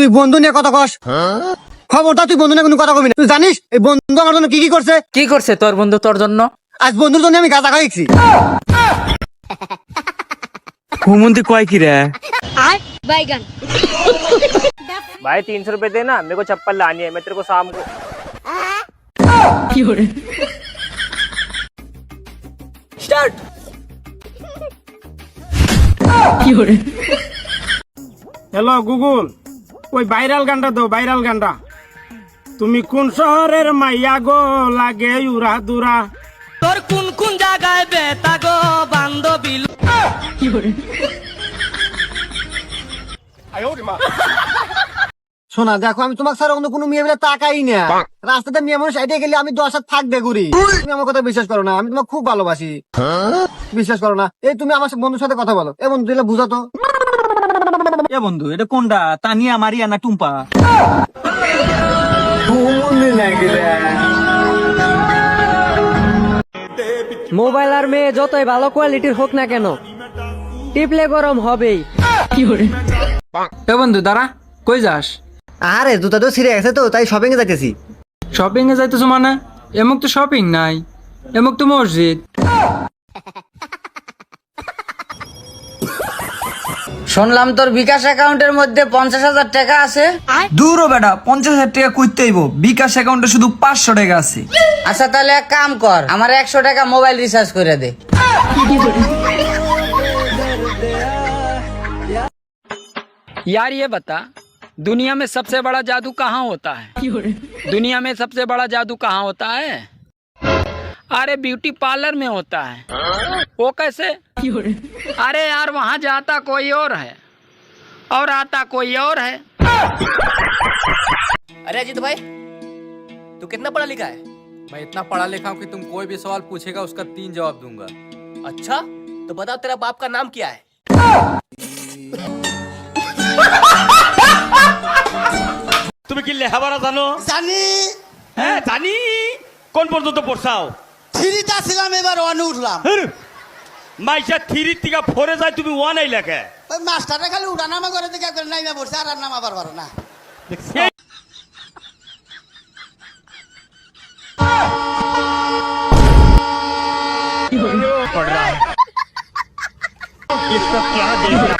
তুই বন্ধু নিয়ে কথা কস, খবরটা তুই বন্ধু নিয়ে কোনো কথা কবি না। তুই জানিস এই বন্ধু আমার জন্য কি কি করছে? কি করছে তোর বন্ধু তোর জন্য? আজ বন্ধুর জন্য আমি গাঁজা খাইছি। ঘুমন্তি কয় কি রে? बैगन। भाई 300 रुपए देना, मेरे को चप्पल लानी है, मैं तेरे को शाम को। স্টার্ট। হ্যালো গুগল, ওই ভাইরাল গানটা দাও, ভাইরাল গানটা। তুমি কোন শহরের মাইয়া গো, লাগে উড়া দুরা। তোর কোন কোন জায়গায় বেতা গো বান্ধবী? শোনা দেখো, আমি তোমাকে ছাড়া অন্য কোনো মেয়ে বলে তাকাই না। রাস্তাতে মেয়ে মানুষ সাইডে গেলে আমি 10 হাত থাকবে ঘুরি। তুমি আমার কথা বিশ্বাস করো না, আমি তোমাকে খুব ভালোবাসি। বিশ্বাস করো না। এই তুমি আমার বন্ধুর সাথে কথা বলো। এ বন্ধু দিলে বুঝা তো। এ বন্ধু এটা কোনটা? তানিয়া মারিয়া না টুম্পা? মোবাইল আর মেয়ে যতই ভালো কোয়ালিটির হোক না কেন, টিপলে গরম হবেই। এ বন্ধু দাঁড়া, কই যাস? আরে জুতা তো ছিঁড়ে গেছে তো, তাই শপিং এ যাইতেছি। শপিং এ যাইতেছো মানে? এমুক তো শপিং নাই, এমুক তো মসজিদ। শুনলাম তোর বিকাশ অ্যাকাউন্টের মধ্যে 50,000 টাকা আছে। দূর বেটা, 50,000 টাকা কইতে হইব? বিকাশ অ্যাকাউন্টে শুধু 500 টাকা আছে। আচ্ছা তাহলে এক কাম কর, আমার 100 টাকা মোবাইল রিচার্জ করে দে। यार ये बता, दुनिया में सबसे बड़ा जादू कहाँ होता है? दुनिया में सबसे बड़ा जादू कहाँ होता है? अरे ब्यूटी पार्लर में होता है। वो कैसे? अरे यार वहाँ जाता कोई और है और आता कोई और है। अरे अजीत भाई, तू कितना पढ़ा लिखा है? मैं इतना पढ़ा लिखा हूँ कि तुम कोई भी सवाल पूछेगा उसका 3 जवाब दूंगा। अच्छा, तो बताओ तेरा बाप का नाम क्या है? তুমি কি লেখাপড়া জানো? জানি। হ্যাঁ জানি। কোন পর্যন্ত পড়ছাও? থ্রিটা ছিলাম, এবার ওয়ানে উঠলাম। মাইসা 3 থেকে 4 যায়, তুমি 1 আই লেখে। ওই মাস্টারটা খালি উঠানামা করে দিকে নাইমা পড়ছে, আর নামা পারবার না। पढ़ रहा है इसका क्या देखना।